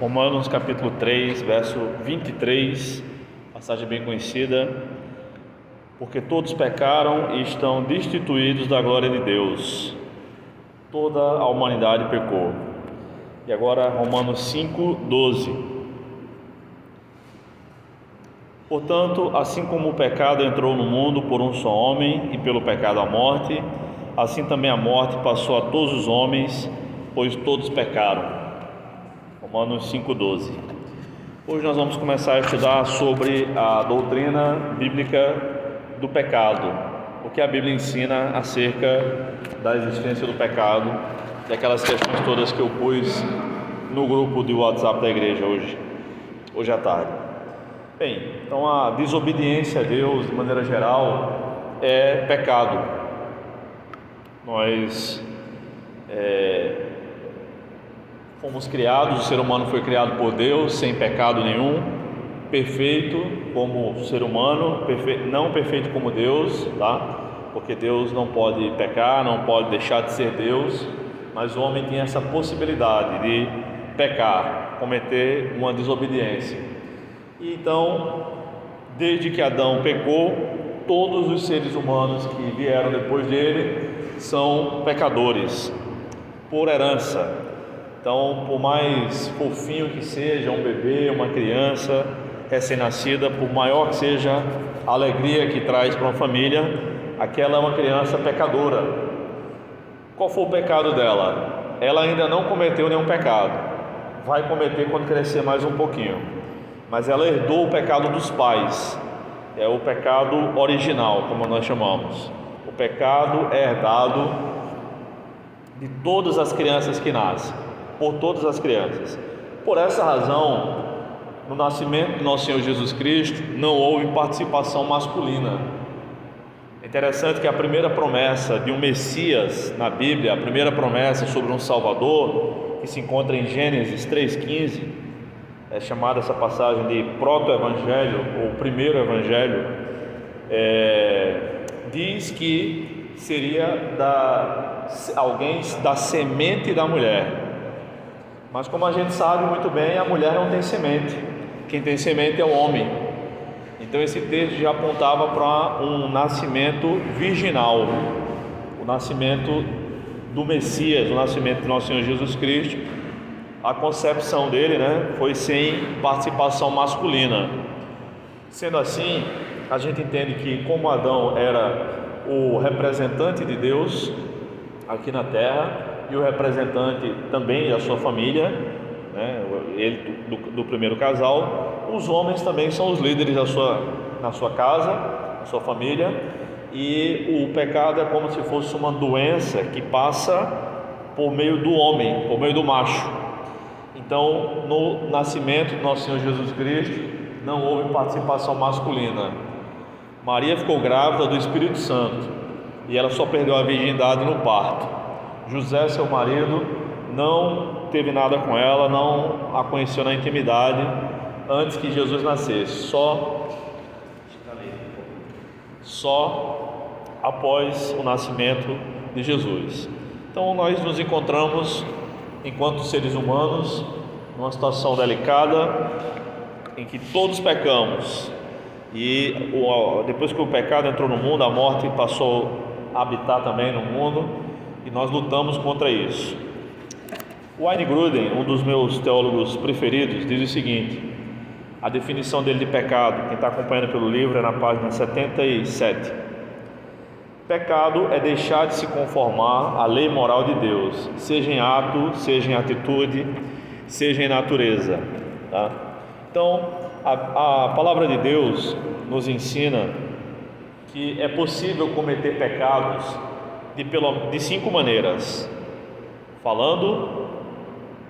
Romanos capítulo 3, verso 23, passagem bem conhecida. Porque todos pecaram e estão destituídos da glória de Deus. Toda a humanidade pecou. E agora Romanos 5, 12. Portanto, assim como o pecado entrou no mundo por um só homem, e pelo pecado a morte, assim também a morte passou a todos os homens, pois todos pecaram. Romanos 5,12. Hoje nós vamos começar a estudar sobre a doutrina bíblica do pecado, o que a Bíblia ensina acerca da existência do pecado, e aquelas questões todas que eu pus no grupo de WhatsApp da igreja hoje à tarde. Bem, então a desobediência a Deus, de maneira geral, é pecado. Nós fomos criados, o ser humano foi criado por Deus sem pecado nenhum, perfeito como ser humano, não perfeito como Deus, tá? Porque Deus não pode pecar, não pode deixar de ser Deus, mas o homem tem essa possibilidade de pecar, cometer uma desobediência. E então, desde que Adão pecou, todos os seres humanos que vieram depois dele são pecadores, por herança. Então, por mais fofinho que seja um bebê, uma criança recém-nascida, por maior que seja a alegria que traz para uma família, aquela é uma criança pecadora. Qual foi o pecado dela? Ela ainda não cometeu nenhum pecado, vai cometer quando crescer mais um pouquinho, mas ela herdou o pecado dos pais, é o pecado original, como nós chamamos. O pecado é herdado de todas as crianças que nascem, por todas as crianças. Por essa razão, no nascimento do nosso Senhor Jesus Cristo não houve participação masculina. É interessante que a primeira promessa de um Messias na Bíblia, a primeira promessa sobre um Salvador, que se encontra em Gênesis 3,15, é chamada essa passagem de proto-evangelho, ou primeiro evangelho, diz que seria alguém da semente da mulher. Mas como a gente sabe muito bem, a mulher não tem semente, quem tem semente é o homem. Então esse texto já apontava para um nascimento virginal, o nascimento do Messias, o nascimento do nosso Senhor Jesus Cristo. A concepção dele, foi sem participação masculina. Sendo assim, a gente entende que como Adão era o representante de Deus aqui na terra, e o representante também da sua família, ele do primeiro casal, os homens também são os líderes na sua casa, na sua família, e o pecado é como se fosse uma doença que passa por meio do homem, por meio do macho. Então, no nascimento do nosso Senhor Jesus Cristo, não houve participação masculina. Maria ficou grávida do Espírito Santo, e ela só perdeu a virgindade no parto. José, seu marido, não teve nada com ela, não a conheceu na intimidade antes que Jesus nascesse, só após o nascimento de Jesus. Então nós nos encontramos, enquanto seres humanos, numa situação delicada em que todos pecamos, e depois que o pecado entrou no mundo, a morte passou a habitar também no mundo, e nós lutamos contra isso. Wayne Grudem, um dos meus teólogos preferidos, diz o seguinte: a definição dele de pecado, quem está acompanhando pelo livro, é na página 77. Pecado é deixar de se conformar à lei moral de Deus, seja em ato, seja em atitude, seja em natureza, tá? Então, a palavra de Deus nos ensina que é possível cometer pecados de 5 maneiras: falando,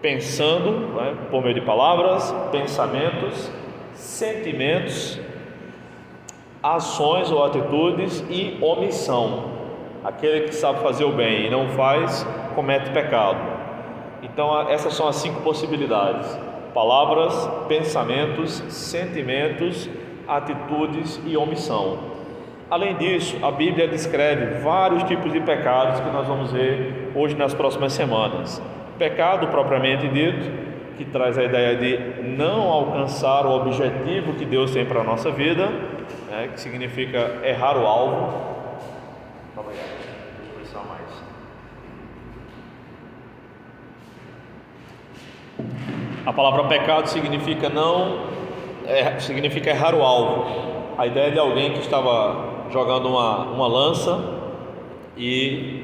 pensando, por meio de palavras, pensamentos, sentimentos, ações ou atitudes e omissão. Aquele que sabe fazer o bem e não faz, comete pecado. Então essas são as 5 possibilidades: palavras, pensamentos, sentimentos, atitudes e omissão. Além disso, a Bíblia descreve vários tipos de pecados que nós vamos ver hoje nas próximas semanas. Pecado propriamente dito, que traz a ideia de não alcançar o objetivo que Deus tem para a nossa vida, né, que significa errar o alvo. Obrigado. Deixa eu pensar mais. A palavra pecado significa significa errar o alvo. A ideia de alguém que estava jogando uma lança e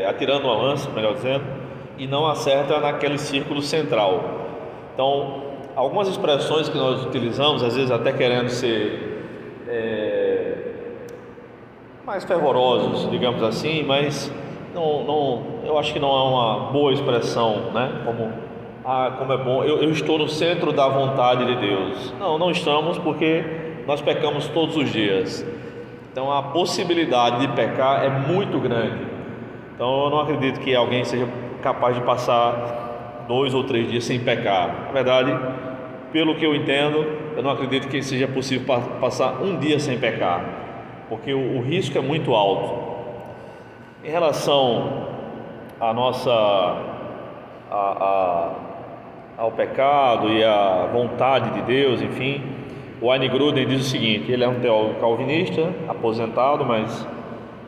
atirando uma lança, melhor dizendo, e não acerta naquele círculo central. Então, algumas expressões que nós utilizamos, às vezes até querendo ser mais fervorosos, digamos assim, mas eu acho que não é uma boa expressão, né? Como é bom, eu estou no centro da vontade de Deus. Não estamos, porque nós pecamos todos os dias. Então a possibilidade de pecar é muito grande. Então eu não acredito que alguém seja capaz de passar 2 ou 3 dias sem pecar. Na verdade, pelo que eu entendo, eu não acredito que seja possível passar um dia sem pecar, porque o risco é muito alto. Em relação ao pecado e à vontade de Deus, enfim, o Wayne Grudem diz o seguinte: ele é um teólogo calvinista, aposentado, mas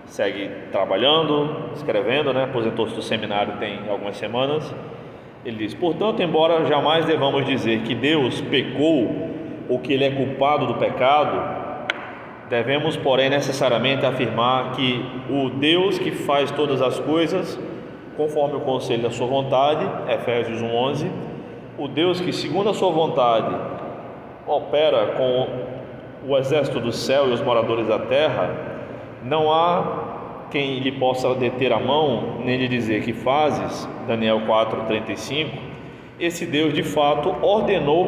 segue trabalhando, escrevendo, né? Aposentou-se do seminário tem algumas semanas. Ele diz: portanto, embora jamais devamos dizer que Deus pecou ou que ele é culpado do pecado, devemos, porém, necessariamente afirmar que o Deus que faz todas as coisas conforme o conselho da sua vontade, Efésios 1:11, o Deus que, segundo a sua vontade, opera com o exército do céu e os moradores da terra, não há quem lhe possa deter a mão, nem lhe dizer que fazes, Daniel 4:35. Esse Deus de fato ordenou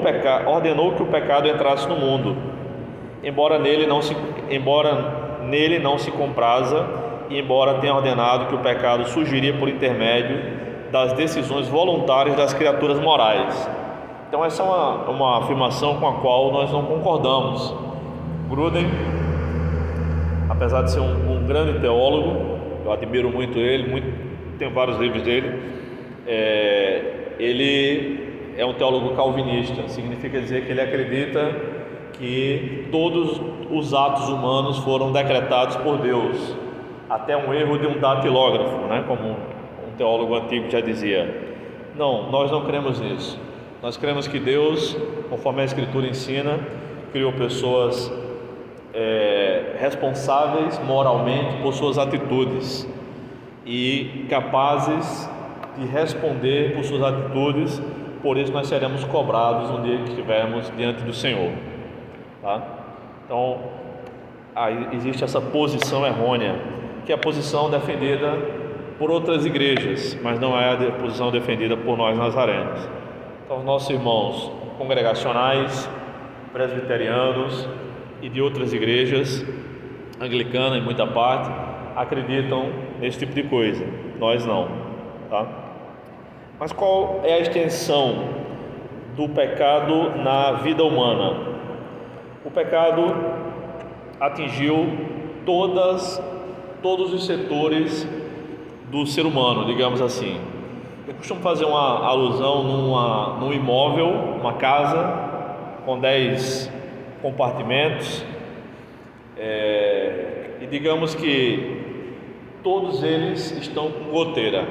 que o pecado entrasse no mundo, embora nele não se compraza, e embora tenha ordenado que o pecado surgiria por intermédio das decisões voluntárias das criaturas morais. Então essa é uma afirmação com a qual nós não concordamos. Grudem, apesar de ser um grande teólogo, eu admiro muito ele, tenho vários livros dele, ele é um teólogo calvinista. Significa dizer que ele acredita que todos os atos humanos foram decretados por Deus, até um erro de um datilógrafo, né? Como um teólogo antigo já dizia. Não, nós não cremos nisso. Nós cremos que Deus, conforme a Escritura ensina, criou pessoas responsáveis moralmente por suas atitudes e capazes de responder por suas atitudes. Por isso nós seremos cobrados no dia que estivermos diante do Senhor, tá? Então aí existe essa posição errônea, que é a posição defendida por outras igrejas, mas não é a posição defendida por nós nazarenos. Então, os nossos irmãos congregacionais, presbiterianos e de outras igrejas, anglicana em muita parte, acreditam nesse tipo de coisa. Nós não, tá? Mas qual é a extensão do pecado na vida humana? O pecado atingiu todos os setores do ser humano, digamos assim. Eu costumo fazer uma alusão num imóvel, uma casa com 10 compartimentos, e digamos que todos eles estão com goteira.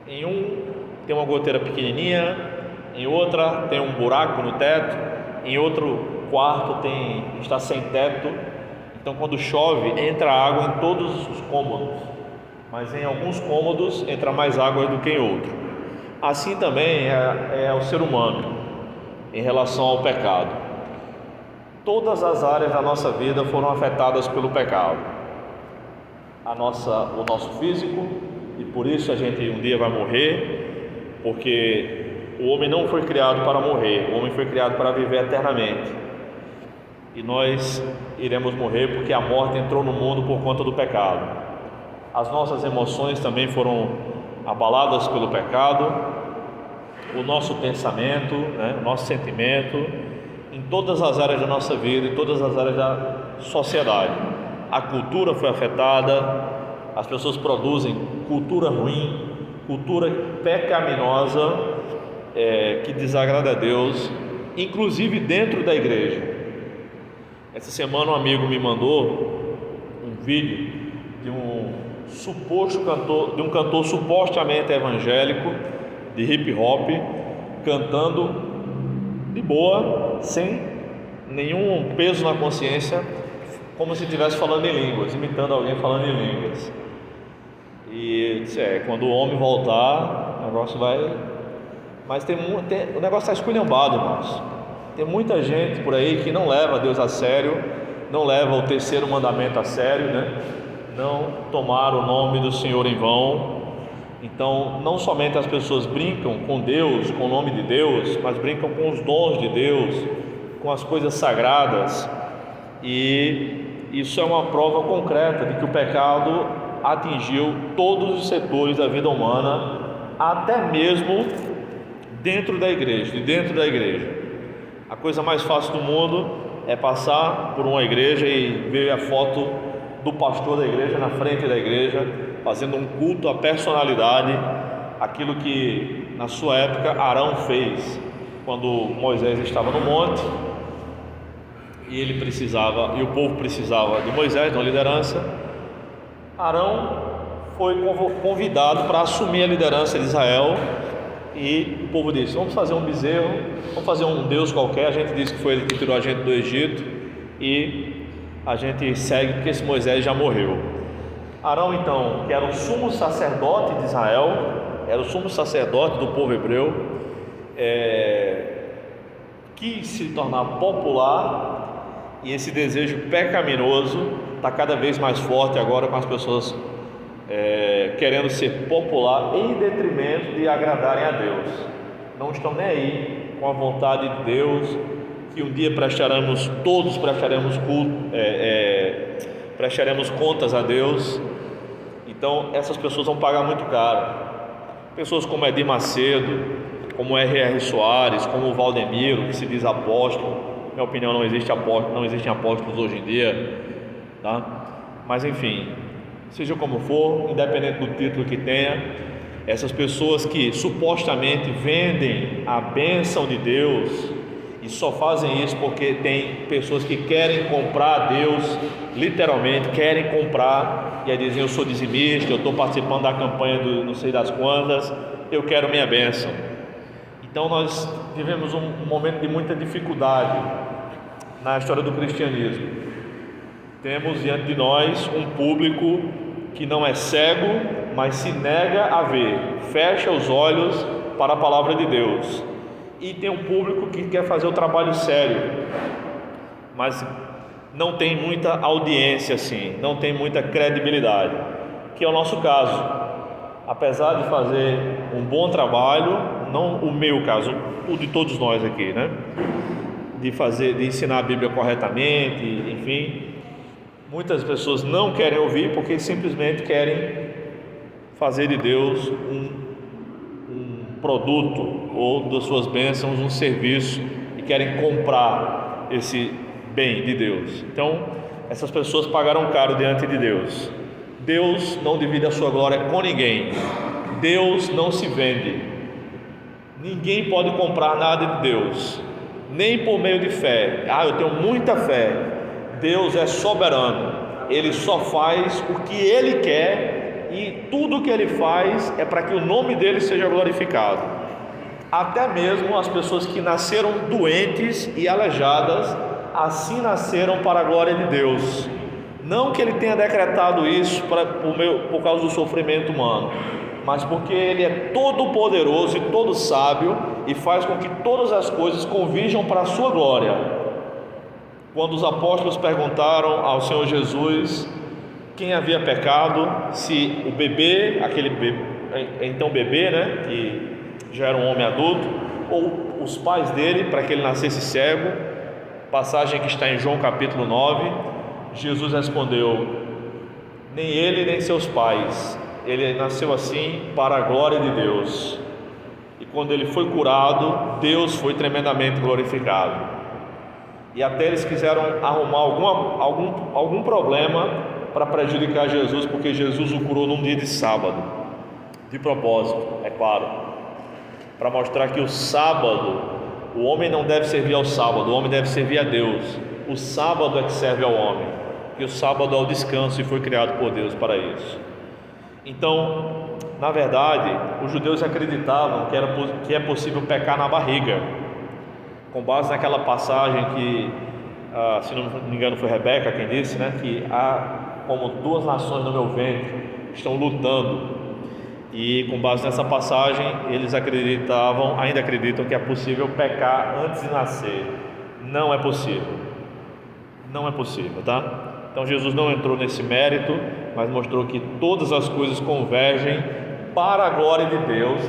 Em um tem uma goteira pequenininha, em outra tem um buraco no teto, em outro quarto está sem teto. Então, quando chove, entra água em todos os cômodos, mas em alguns cômodos entra mais água do que em outro. Assim também é o ser humano em relação ao pecado. Todas as áreas da nossa vida foram afetadas pelo pecado. O nosso físico, e por isso a gente um dia vai morrer, porque o homem não foi criado para morrer, o homem foi criado para viver eternamente. E nós iremos morrer porque a morte entrou no mundo por conta do pecado. As nossas emoções também foram abaladas pelo pecado, o nosso pensamento, o nosso sentimento, em todas as áreas da nossa vida, em todas as áreas da sociedade. A cultura foi afetada, as pessoas produzem cultura ruim, cultura pecaminosa, que desagrada a Deus, inclusive dentro da igreja. Essa semana um amigo me mandou um vídeo de um suposto cantor, de um cantor supostamente evangélico de hip hop, cantando de boa, sem nenhum peso na consciência, como se estivesse falando em línguas, imitando alguém falando em línguas. E disse, quando o homem voltar, o negócio vai... Mas o negócio está esculhambado, irmãos. Tem muita gente por aí que não leva Deus a sério, não leva o terceiro mandamento a sério, né? Não tomar o nome do Senhor em vão. Então, não somente as pessoas brincam com Deus, com o nome de Deus, mas brincam com os dons de Deus, com as coisas sagradas. E isso é uma prova concreta de que o pecado atingiu todos os setores da vida humana, até mesmo dentro da igreja, de dentro da igreja. A coisa mais fácil do mundo é passar por uma igreja e ver a foto do pastor da igreja na frente da igreja, fazendo um culto à personalidade, aquilo que na sua época Arão fez quando Moisés estava no monte e ele precisava, e o povo precisava de Moisés, de uma liderança. Arão foi convidado para assumir a liderança de Israel, e o povo disse: vamos fazer um bezerro, vamos fazer um Deus qualquer. A gente diz que foi ele que tirou a gente do Egito, e a gente segue porque esse Moisés já morreu. Arão, então, que era o sumo sacerdote de Israel, era o sumo sacerdote do povo hebreu, quis se tornar popular, e esse desejo pecaminoso está cada vez mais forte agora, com as pessoas querendo ser popular em detrimento de agradarem a Deus. Não estão nem aí com a vontade de Deus, que um dia todos prestaremos culto, prestaremos contas a Deus. Então essas pessoas vão pagar muito caro. Pessoas como Edir Macedo, como R.R. Soares, como o Valdemiro, que se diz apóstolo. Na minha opinião, não existem apóstolos hoje em dia, tá? Mas enfim, seja como for, independente do título que tenha, essas pessoas que supostamente vendem a bênção de Deus, e só fazem isso porque tem pessoas que querem comprar Deus, literalmente querem comprar, e aí dizem: eu sou dizimista, eu estou participando da campanha do não sei das quantas, eu quero minha bênção. Então nós vivemos um momento de muita dificuldade na história do cristianismo. Temos diante de nós um público que não é cego, mas se nega a ver, fecha os olhos para a palavra de Deus. E tem um público que quer fazer o trabalho sério, mas não tem muita audiência assim, não tem muita credibilidade, que é o nosso caso. Apesar de fazer um bom trabalho, não o meu caso, o de todos nós aqui, né? De ensinar a Bíblia corretamente, enfim, muitas pessoas não querem ouvir porque simplesmente querem fazer de Deus um produto, ou das suas bênçãos um serviço, e querem comprar esse bem de Deus. Então essas pessoas pagaram caro diante de Deus. Deus não divide a sua glória com ninguém. Deus não se vende. Ninguém pode comprar nada de Deus, nem por meio de fé. Eu tenho muita fé. Deus é soberano, Ele só faz o que Ele quer, e tudo o que Ele faz é para que o nome dEle seja glorificado. Até mesmo as pessoas que nasceram doentes e aleijadas, assim nasceram para a glória de Deus. Não que Ele tenha decretado isso por causa do sofrimento humano, mas porque Ele é todo poderoso e todo sábio, e faz com que todas as coisas convirjam para a sua glória. Quando os apóstolos perguntaram ao Senhor Jesus quem havia pecado, se o bebê, então bebê, né, que já era um homem adulto, ou os pais dele, para que ele nascesse cego, passagem que está em João capítulo 9, Jesus respondeu: nem ele nem seus pais, ele nasceu assim para a glória de Deus. E quando ele foi curado, Deus foi tremendamente glorificado. E até eles quiseram arrumar algum problema para prejudicar Jesus, porque Jesus o curou num dia de sábado, de propósito, é claro. para mostrar que o sábado, o homem não deve servir ao sábado, o homem deve servir a Deus. O sábado é que serve ao homem, e o sábado é o descanso e foi criado por Deus para isso. Então, na verdade, os judeus acreditavam que é possível pecar na barriga, com base naquela passagem que, se não me engano foi Rebeca quem disse, né, que há como duas nações no meu ventre estão lutando, e com base nessa passagem eles ainda acreditam que é possível pecar antes de nascer. Não é possível, tá? Então Jesus não entrou nesse mérito, mas mostrou que todas as coisas convergem para a glória de Deus,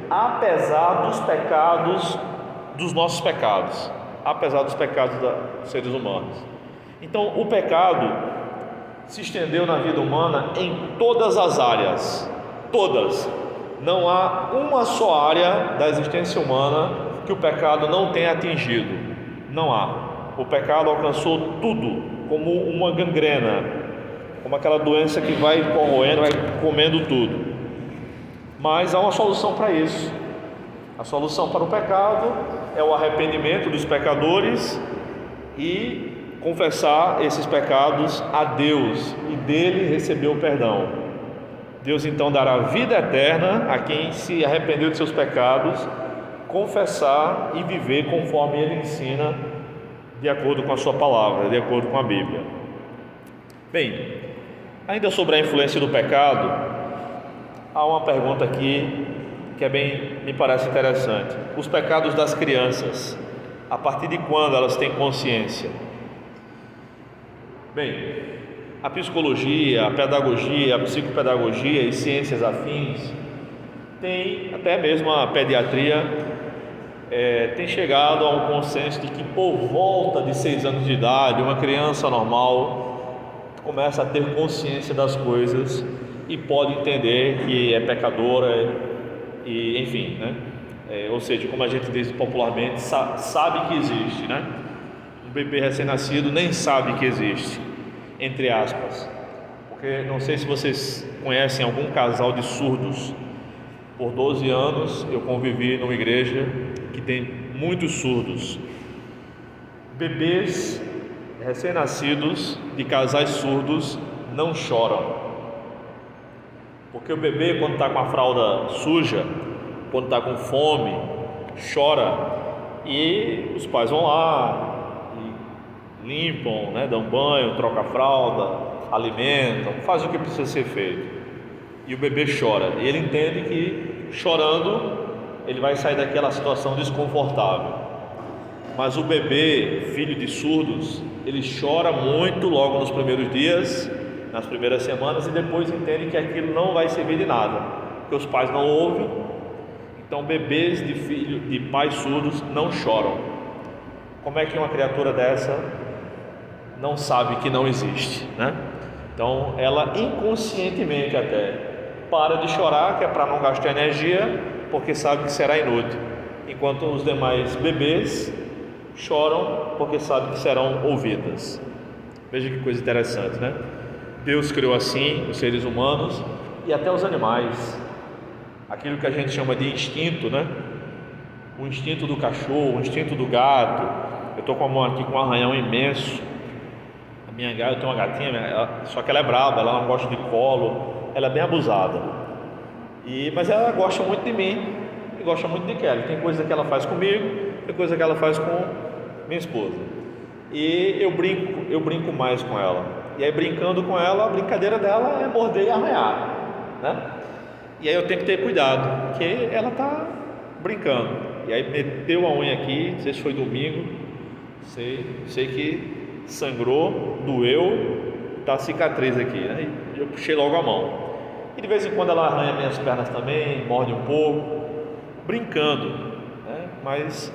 apesar dos pecados, dos nossos pecados, apesar dos pecados dos seres humanos. Então o pecado se estendeu na vida humana em todas as áreas, todas. Não há uma só área da existência humana que o pecado não tenha atingido. Não há. O pecado alcançou tudo, como uma gangrena, como aquela doença que vai corroendo, vai comendo tudo. Mas há uma solução para isso. A solução para o pecado é o arrependimento dos pecadores e confessar esses pecados a Deus e dele receber o perdão. Deus então dará vida eterna a quem se arrependeu de seus pecados, confessar e viver conforme ele ensina, de acordo com a sua palavra, de acordo com a Bíblia. Bem, ainda sobre a influência do pecado, há uma pergunta aqui que me parece interessante. Os pecados das crianças, a partir de quando elas têm consciência? Bem, a psicologia, a pedagogia, a psicopedagogia e ciências afins, até mesmo a pediatria, tem chegado a um consenso de que por volta de 6 anos de idade, uma criança normal começa a ter consciência das coisas e pode entender que é pecadora e enfim, né? Ou seja, como a gente diz popularmente, sabe que existe, né? Um bebê recém-nascido nem sabe que existe, entre aspas, porque não sei se vocês conhecem algum casal de surdos. Por 12 anos eu convivi numa igreja que tem muitos surdos. Bebês recém-nascidos de casais surdos não choram, porque o bebê, quando está com a fralda suja, quando está com fome, chora, e os pais vão lá e limpam, né, dão banho, trocam a fralda, alimentam, fazem o que precisa ser feito, e o bebê chora, e ele entende que chorando ele vai sair daquela situação desconfortável. Mas o bebê, filho de surdos, ele chora muito logo nos primeiros dias, nas primeiras semanas, e depois entende que aquilo não vai servir de nada, porque os pais não ouvem. Então bebês de pais surdos não choram. Como é que uma criatura dessa não sabe que não existe, né? Então ela inconscientemente até para de chorar, que é para não gastar energia, porque sabe que será inútil, enquanto os demais bebês choram porque sabem que serão ouvidas. Veja que coisa interessante, né? Deus criou assim os seres humanos e até os animais, aquilo que a gente chama de instinto, né? O instinto do cachorro, o instinto do gato. Eu estou com a mão aqui com um arranhão imenso. Eu tenho uma gatinha, só que ela é brava, ela não gosta de colo, ela é bem abusada. Mas ela gosta muito de mim e gosta muito de Kelly. Tem coisa que ela faz comigo, tem coisa que ela faz com minha esposa. E eu brinco mais com ela. E aí, brincando com ela, a brincadeira dela é morder e arranhar, né? E aí eu tenho que ter cuidado, porque ela está brincando. E aí meteu a unha aqui, não sei se foi domingo, sei que sangrou, doeu, tá a cicatriz aqui, né? E eu puxei logo a mão. E de vez em quando ela arranha minhas pernas também, morde um pouco, brincando, né? Mas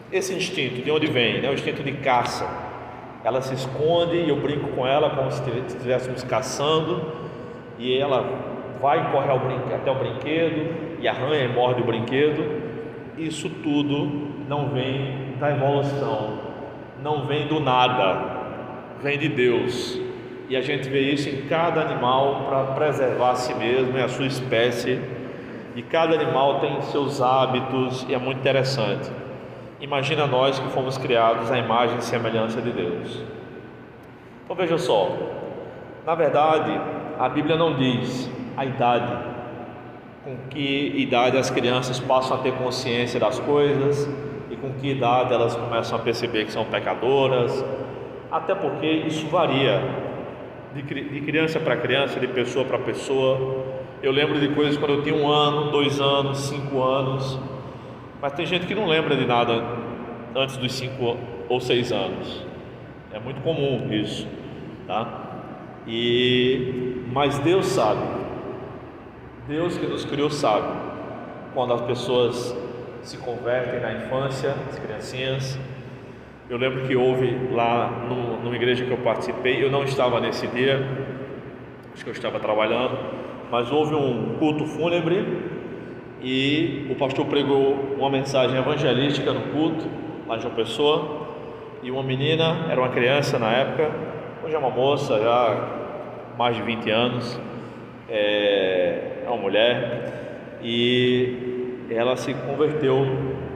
esse instinto, de onde vem? Né? O instinto de caça. Ela se esconde e eu brinco com ela como se estivéssemos caçando, e ela vai e corre até o brinquedo e arranha e morde o brinquedo. Isso tudo não vem da evolução, não vem do nada, vem de Deus. E a gente vê isso em cada animal para preservar a si mesmo e a sua espécie, E cada animal tem seus hábitos e é muito interessante. Imagina nós que fomos criados à imagem e semelhança de Deus. Então veja só, na verdade a Bíblia não diz a idade, com que idade as crianças passam a ter consciência das coisas e com que idade elas começam a perceber que são pecadoras, até porque isso varia de criança para criança, de pessoa para pessoa. Eu lembro de coisas quando eu tinha 1 ano, 2 anos, 5 anos, mas tem gente que não lembra de nada antes dos 5 ou 6 anos. É muito comum isso, tá? Mas Deus sabe, Deus que nos criou sabe quando as pessoas se convertem na infância, as criancinhas. Eu lembro que houve lá numa igreja que eu participei, eu não estava nesse dia, acho que eu estava trabalhando, mas houve um culto fúnebre e o pastor pregou uma mensagem evangelística no culto, lá em João Pessoa, e uma menina, era uma criança na época, hoje é uma moça, já mais de 20 anos, é uma mulher, e ela se converteu,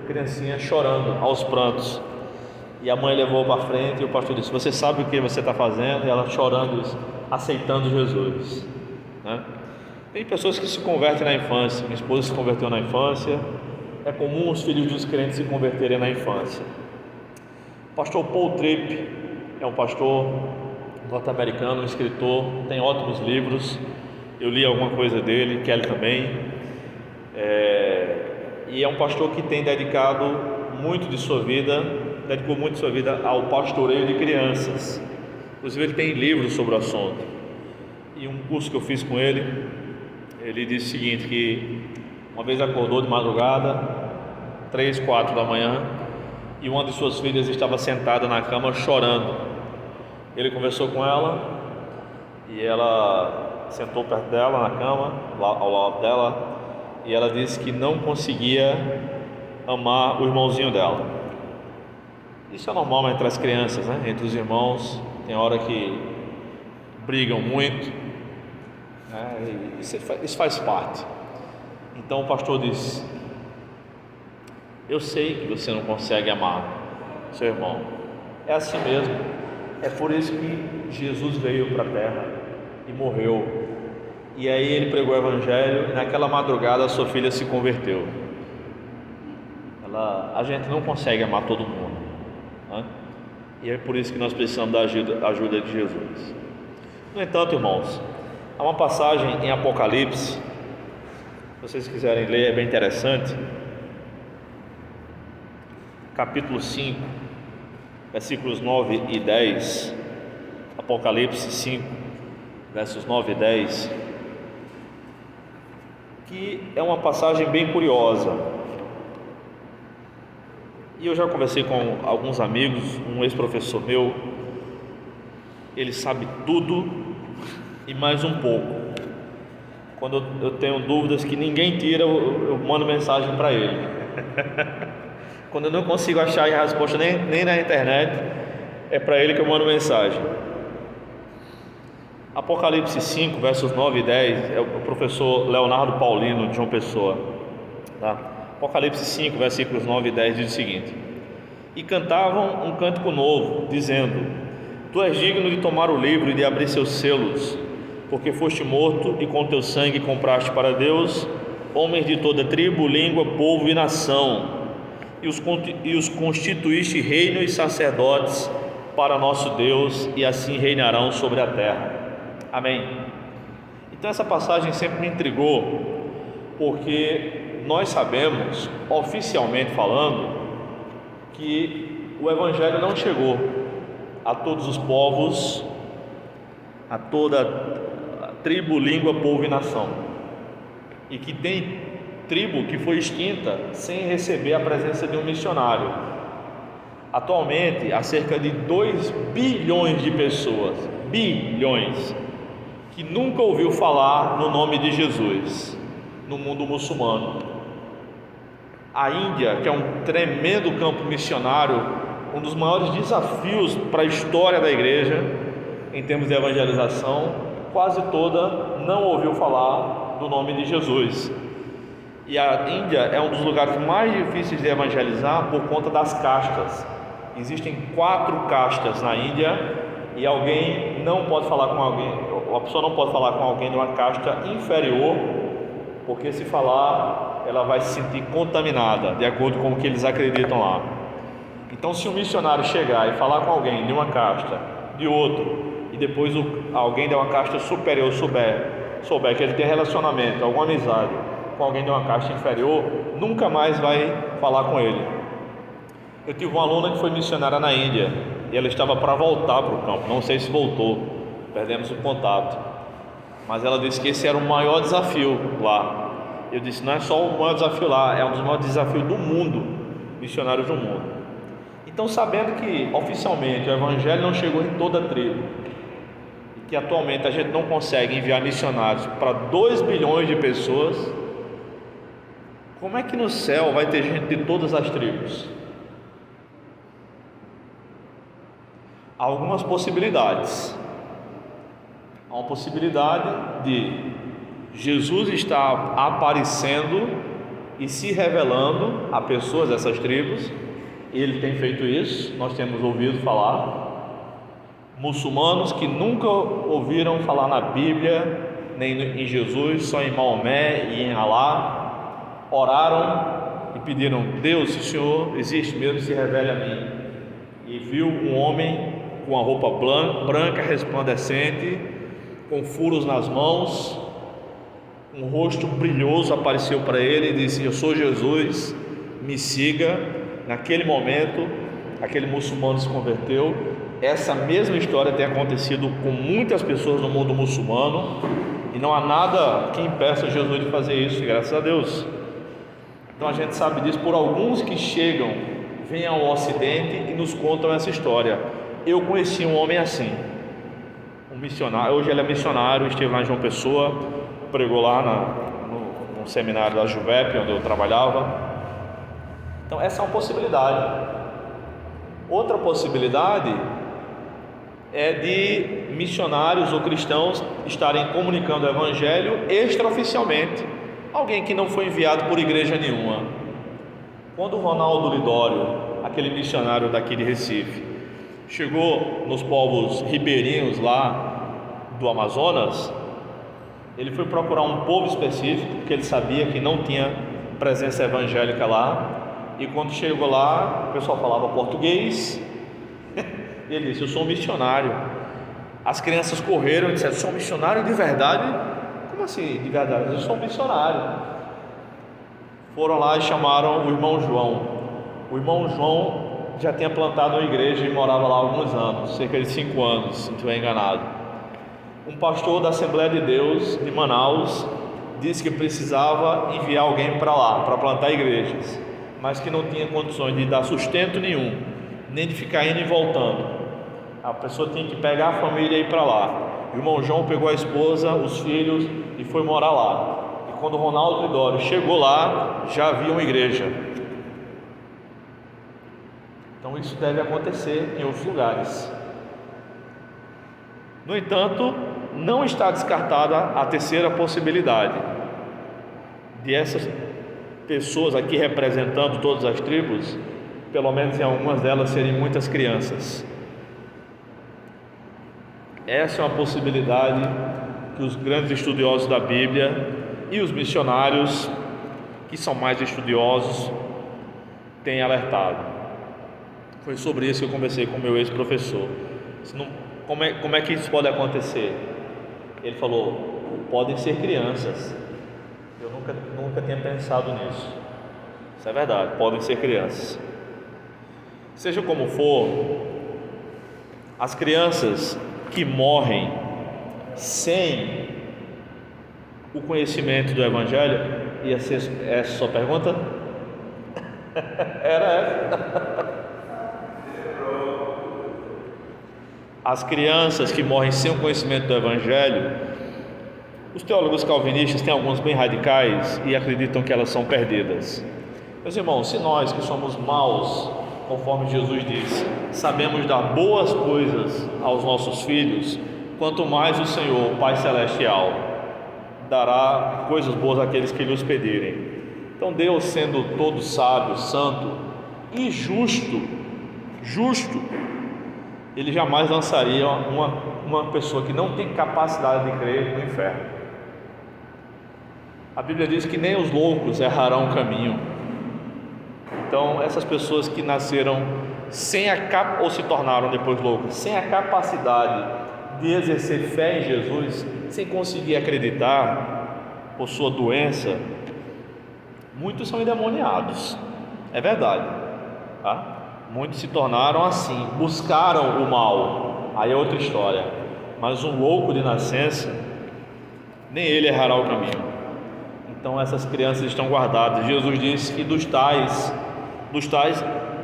criancinha chorando aos prantos, e a mãe levou para frente e o pastor disse: você sabe o que você está fazendo? E ela chorando, aceitando Jesus, né? Tem pessoas que se convertem na infância. Minha esposa se converteu na infância. É comum os filhos dos crentes se converterem na infância. O pastor Paul Tripp é um pastor norte-americano, um escritor, tem ótimos livros. Eu li alguma coisa dele, Kelly também. E é um pastor que tem dedicou muito de sua vida ao pastoreio de crianças. Inclusive ele tem livros sobre o assunto. E um curso que eu fiz com ele, ele disse o seguinte, que uma vez acordou de madrugada, 3, 4 da manhã, e uma de suas filhas estava sentada na cama chorando. Ele conversou com ela e ela sentou perto dela na cama, ao lado dela, e ela disse que não conseguia amar o irmãozinho dela. Isso é normal entre as crianças, né? Entre os irmãos, tem hora que brigam muito, né? Isso faz parte. Então o pastor disse: eu sei que você não consegue amar seu irmão, é assim mesmo, é por isso que Jesus veio para a terra e morreu. E aí ele pregou o evangelho e naquela madrugada a sua filha se converteu. A gente não consegue amar todo mundo, né? E é por isso que nós precisamos da ajuda de Jesus. No entanto, irmãos, há uma passagem em Apocalipse, se vocês quiserem ler, é bem interessante, capítulo 5, versículos 9 e 10, Apocalipse 5, versos 9 e 10, que é uma passagem bem curiosa. E eu já conversei com alguns amigos, um ex-professor meu, ele sabe tudo e mais um pouco. Quando eu tenho dúvidas que ninguém tira, eu mando mensagem para ele. Quando eu não consigo achar a resposta nem na internet, é para ele que eu mando mensagem. Apocalipse 5, versos 9 e 10, é o professor Leonardo Paulino de João Pessoa, tá? Apocalipse 5, versículos 9 e 10 diz o seguinte: e cantavam um cântico novo, dizendo: tu és digno de tomar o livro e de abrir seus selos, porque foste morto e com teu sangue compraste para Deus homens de toda tribo, língua, povo e nação, e os constituíste reino e sacerdotes para nosso Deus, e assim reinarão sobre a terra. Amém. Então essa passagem sempre me intrigou, porque nós sabemos, oficialmente falando, que o Evangelho não chegou a todos os povos, a toda a tribo, língua, povo e nação, e que tem tribo que foi extinta sem receber a presença de um missionário. Atualmente há cerca de 2 bilhões de pessoas, que nunca ouviu falar no nome de Jesus no mundo muçulmano. A Índia, que é um tremendo campo missionário, um dos maiores desafios para a história da igreja em termos de evangelização, quase toda não ouviu falar do nome de Jesus. E a Índia é um dos lugares mais difíceis de evangelizar por conta das castas. Existem 4 castas na Índia e alguém não pode falar com alguém, a pessoa não pode falar com alguém de uma casta inferior, porque se falar, ela vai se sentir contaminada, de acordo com o que eles acreditam lá. Então, se um missionário chegar e falar com alguém de uma casta, de outro, e depois alguém de uma casta superior souber que ele tem relacionamento, alguma amizade com alguém de uma casta inferior, nunca mais vai falar com ele. Eu tive uma aluna que foi missionária na Índia e ela estava para voltar para o campo, não sei se voltou, perdemos o contato, mas ela disse que esse era o maior desafio lá. Eu disse, não é só o maior desafio lá, é um dos maiores desafios do mundo, missionários do mundo. Então, sabendo que oficialmente o evangelho não chegou em toda a tribo, que atualmente a gente não consegue enviar missionários para 2 bilhões de pessoas, como é que no céu vai ter gente de todas as tribos? Há algumas possibilidades. Há uma possibilidade de Jesus estar aparecendo e se revelando a pessoas dessas tribos. Ele tem feito isso, nós temos ouvido falar. Muçulmanos que nunca ouviram falar na Bíblia, nem em Jesus, só em Maomé e em Alá, oraram e pediram: Deus, se o Senhor existe mesmo, se revele a mim. E viu um homem com a roupa branca resplandecente, com furos nas mãos, um rosto brilhoso apareceu para ele e disse: eu sou Jesus, me siga. Naquele momento, aquele muçulmano se converteu. Essa mesma história tem acontecido com muitas pessoas no mundo muçulmano, e não há nada que impeça Jesus de fazer isso, graças a Deus. Então a gente sabe disso por alguns que chegam, vêm ao Ocidente e nos contam essa história. Eu conheci um homem assim, um missionário. Hoje ele é missionário, esteve lá em João Pessoa, pregou lá no seminário da Juvep, onde eu trabalhava. Então essa é uma possibilidade. Outra possibilidade é de missionários ou cristãos estarem comunicando o evangelho extraoficialmente, alguém que não foi enviado por igreja nenhuma. Quando o Ronaldo Lidório, aquele missionário daqui de Recife, chegou nos povos ribeirinhos lá do Amazonas, ele foi procurar um povo específico, porque ele sabia que não tinha presença evangélica lá. E quando chegou lá, o pessoal falava português. E ele disse: eu sou um missionário. As crianças correram e disseram: sou um missionário de verdade? Como assim de verdade? Eu sou um missionário. Foram lá e chamaram o irmão João. O irmão João já tinha plantado uma igreja e morava lá há alguns anos, cerca de 5 anos, se não estiver enganado. Um pastor da Assembleia de Deus de Manaus disse que precisava enviar alguém para lá, para plantar igrejas, mas que não tinha condições de dar sustento nenhum, nem de ficar indo e voltando. A pessoa tinha que pegar a família e ir para lá. O irmão João pegou a esposa, os filhos e foi morar lá. E quando o Ronaldo Lidório chegou lá, já havia uma igreja. Então isso deve acontecer em outros lugares. No entanto, não está descartada a terceira possibilidade de essas pessoas aqui representando todas as tribos, pelo menos em algumas delas, serem muitas crianças. Essa é uma possibilidade que os grandes estudiosos da Bíblia e os missionários, que são mais estudiosos, têm alertado. Foi sobre isso que eu conversei com o meu ex-professor. Como é que isso pode acontecer? Ele falou: podem ser crianças. Eu nunca tinha pensado nisso. Isso é verdade, podem ser crianças. Seja como for, as crianças que morrem sem o conhecimento do Evangelho, ia ser essa a sua pergunta? Era essa. As crianças que morrem sem o conhecimento do Evangelho, os teólogos calvinistas têm alguns bem radicais e acreditam que elas são perdidas. Meus irmãos, se nós que somos maus, conforme Jesus disse, sabemos dar boas coisas aos nossos filhos, quanto mais o Senhor, o Pai Celestial, dará coisas boas àqueles que lhes pedirem. Então Deus, sendo todo sábio, santo e justo, Ele jamais lançaria uma pessoa que não tem capacidade de crer no inferno. A Bíblia diz que nem os loucos errarão o caminho. Então essas pessoas que nasceram ou se tornaram depois loucos, sem a capacidade de exercer fé em Jesus, sem conseguir acreditar por sua doença, muitos são endemoniados, é verdade, tá? Muitos se tornaram assim, buscaram o mal, aí é outra história. Mas um louco de nascença, nem ele errará o caminho. Então essas crianças estão guardadas. Jesus disse que dos tais,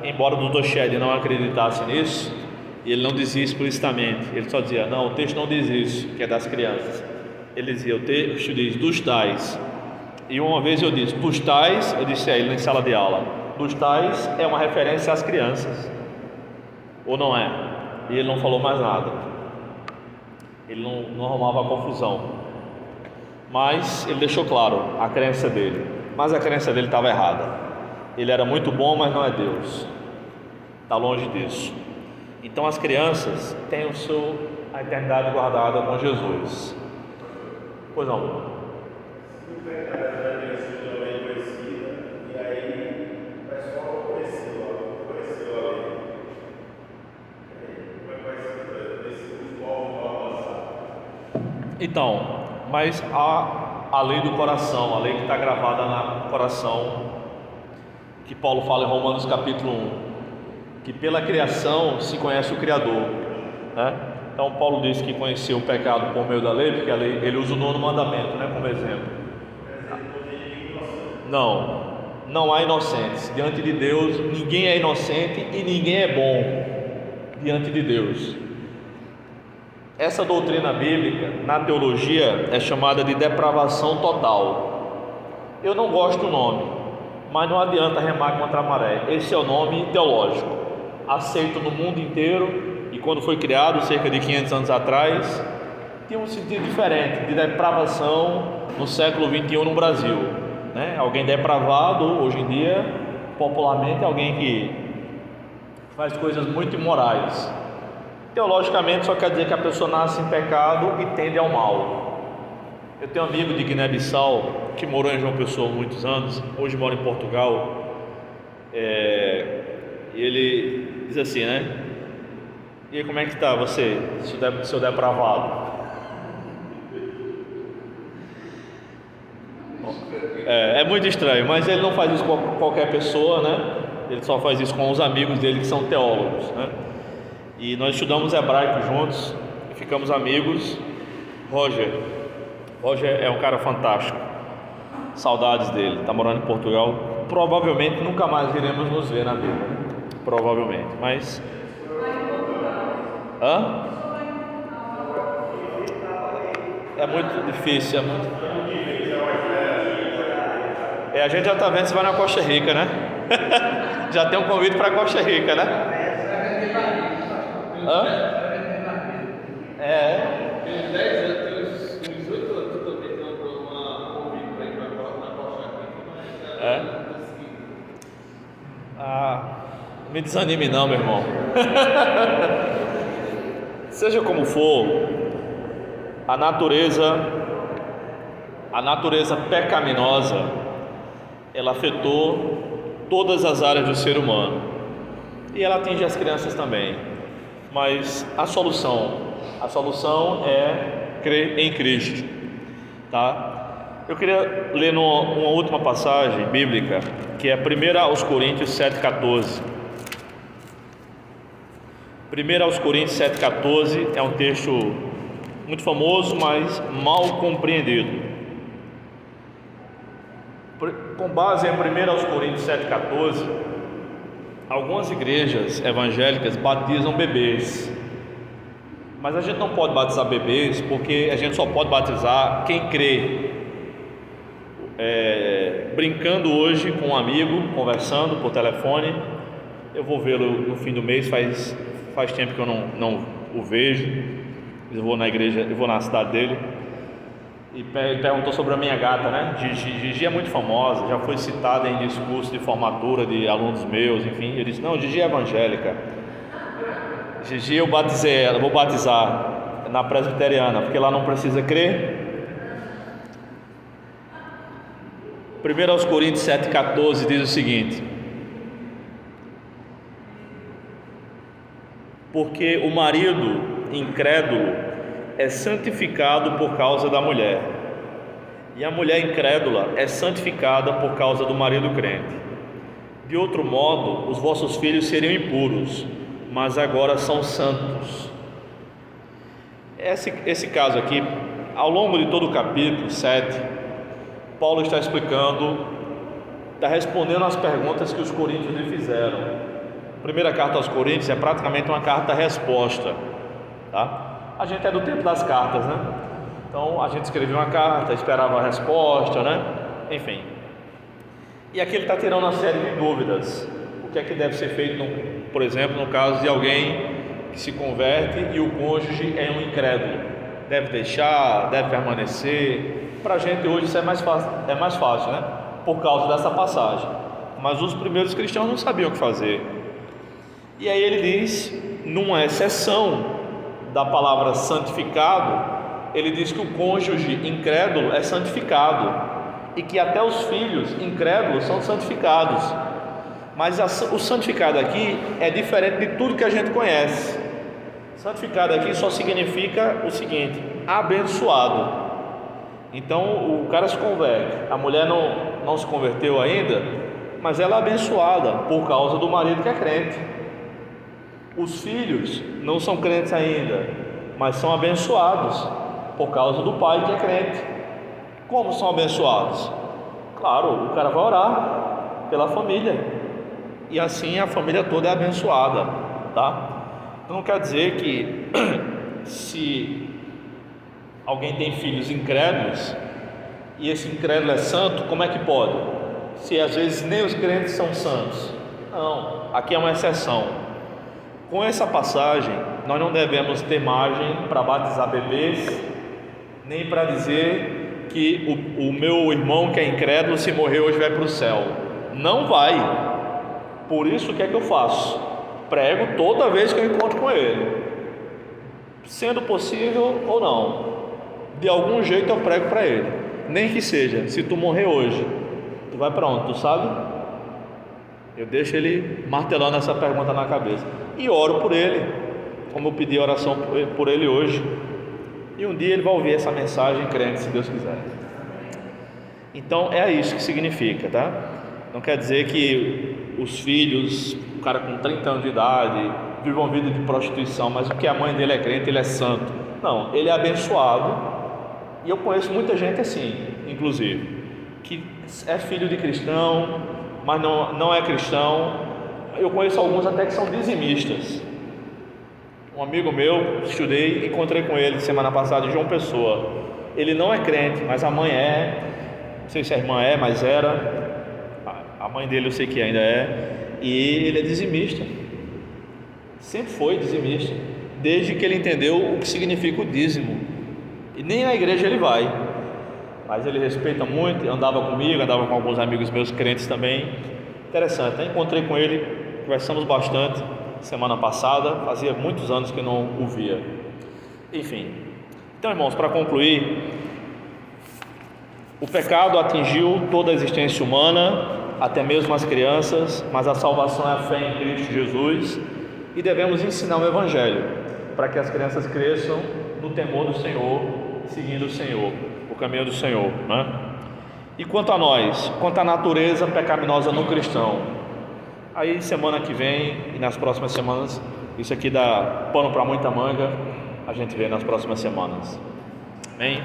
embora o Dr. Shedd não acreditasse nisso, ele não dizia explicitamente, ele só dizia, não, o texto não diz isso, que é das crianças. Ele dizia, o texto diz dos tais. E uma vez eu disse, dos tais, eu disse a ele em sala de aula, dos tais é uma referência às crianças, ou não é? E ele não falou mais nada, ele não arrumava confusão, mas ele deixou claro a crença dele, mas a crença dele estava errada. Ele era muito bom, mas não é Deus, está longe disso. Então as crianças têm a eternidade guardada com Jesus. Pois não? Então, mas há a lei do coração, a lei que está gravada no coração, que Paulo fala em Romanos capítulo 1, que pela criação se conhece o Criador, né? Então Paulo diz que conheceu o pecado por meio da lei, porque a lei, ele usa o 9º mandamento, né, como exemplo. Não há inocentes diante de Deus, ninguém é inocente e ninguém é bom diante de Deus. Essa doutrina bíblica, na teologia, é chamada de depravação total. Eu não gosto do nome, mas não adianta remar contra a maré. Esse é o nome teológico, aceito no mundo inteiro, e quando foi criado, cerca de 500 anos atrás, tinha um sentido diferente de depravação no século 21 no Brasil, né? Alguém depravado, hoje em dia, popularmente, alguém que faz coisas muito imorais. Teologicamente só quer dizer que a pessoa nasce em pecado e tende ao mal. Eu tenho um amigo de Guiné-Bissau que morou em João Pessoa há muitos anos, hoje mora em Portugal, e ele diz assim, né? E aí, como é que está você, seu depravado? É muito estranho, mas ele não faz isso com qualquer pessoa, né? Ele só faz isso com os amigos dele que são teólogos, né? E nós estudamos hebraico juntos e ficamos amigos. Roger é um cara fantástico, saudades dele, está morando em Portugal. Provavelmente nunca mais iremos nos ver na vida, provavelmente, mas é muito difícil, a gente já está vendo se vai na Costa Rica, né? Já tem um convite para a Costa Rica, né? Tem 10 anos, tem uns 8 anos também tem uma convite para ir na Costa Rica, Me desanime não, meu irmão. Seja como for, a natureza pecaminosa, ela afetou todas as áreas do ser humano, e ela atinge as crianças também. Mas a solução é crer em Cristo, tá? Eu queria ler uma última passagem bíblica, que é 1 aos Coríntios 7,14. 1 aos Coríntios 7,14 é um texto muito famoso, mas mal compreendido. Com base em 1 aos Coríntios 7,14, algumas igrejas evangélicas batizam bebês, mas a gente não pode batizar bebês, porque a gente só pode batizar quem crê. Brincando hoje com um amigo, conversando por telefone, eu vou vê-lo no fim do mês, faz tempo que eu não o vejo. Eu vou na igreja, eu vou na cidade dele, e perguntou sobre a minha gata, né? Gigi é muito famosa, já foi citada em discurso de formatura de alunos meus, enfim. Eu disse: não, Gigi é evangélica. Gigi eu batizei ela, vou batizar na presbiteriana, porque lá não precisa crer. 1 Coríntios 7,14 diz o seguinte: porque o marido incrédulo é santificado por causa da mulher, e a mulher incrédula é santificada por causa do marido crente. De outro modo, os vossos filhos seriam impuros, mas agora são santos. Esse caso aqui, ao longo de todo o capítulo 7, Paulo está explicando, está respondendo às perguntas que os coríntios lhe fizeram. A primeira carta aos Coríntios é praticamente uma carta-resposta, tá? A gente é do tempo das cartas, né? Então a gente escrevia uma carta, esperava a resposta, né? Enfim. E aqui ele está tirando uma série de dúvidas. O que é que deve ser feito, por exemplo, no caso de alguém que se converte e o cônjuge é um incrédulo? Deve deixar, deve permanecer? Para a gente hoje isso é mais fácil, né? Por causa dessa passagem. Mas os primeiros cristãos não sabiam o que fazer. E aí ele diz, numa exceção da palavra santificado, ele diz que o cônjuge incrédulo é santificado e que até os filhos incrédulos são santificados. Mas o santificado aqui é diferente de tudo que a gente conhece. Santificado aqui só significa o seguinte: abençoado. Então o cara se converte, a mulher não se converteu ainda, mas ela é abençoada por causa do marido que é crente. Os filhos não são crentes ainda, mas são abençoados por causa do pai que é crente. Como são abençoados? Claro, o cara vai orar pela família, e assim a família toda é abençoada, tá? Então não quer dizer que se alguém tem filhos incrédulos e esse incrédulo é santo, como é que pode? Se às vezes nem os crentes são santos. Não, aqui é uma exceção. Com essa passagem, nós não devemos ter margem para batizar bebês, nem para dizer que o meu irmão que é incrédulo, se morrer hoje vai para o céu. Não vai. Por isso, o que é que eu faço? Prego toda vez que eu encontro com ele, sendo possível ou não. De algum jeito eu prego para ele. Nem que seja, se tu morrer hoje, tu vai para onde? Tu sabe? Eu deixo ele martelando essa pergunta na cabeça e oro por ele, como eu pedi oração por ele hoje. E um dia ele vai ouvir essa mensagem crente, se Deus quiser. Então é isso que significa, tá? Não quer dizer que os filhos, o cara com 30 anos de idade, vive uma vida de prostituição, mas porque a mãe dele é crente, ele é santo. Não, ele é abençoado. E eu conheço muita gente assim, inclusive, que é filho de cristão, mas não é cristão. Eu conheço alguns até que são dizimistas. Um amigo meu, estudei, encontrei com ele semana passada em João Pessoa. Ele não é crente, mas a mãe é. Não sei se a irmã é, mas era. A mãe dele eu sei que ainda é. E ele é dizimista. Sempre foi dizimista, desde que ele entendeu o que significa o dízimo. E nem na igreja ele vai, mas ele respeita muito, andava comigo, andava com alguns amigos meus crentes também. Interessante, eu encontrei com ele, conversamos bastante semana passada, fazia muitos anos que eu não o via. Enfim, então irmãos, para concluir, o pecado atingiu toda a existência humana, até mesmo as crianças, mas a salvação é a fé em Cristo Jesus, e devemos ensinar o Evangelho, para que as crianças cresçam no temor do Senhor, seguindo o Senhor, o caminho do Senhor, né? E quanto a nós, quanto à natureza pecaminosa no cristão, aí semana que vem e nas próximas semanas, isso aqui dá pano para muita manga, a gente vê nas próximas semanas. Amém?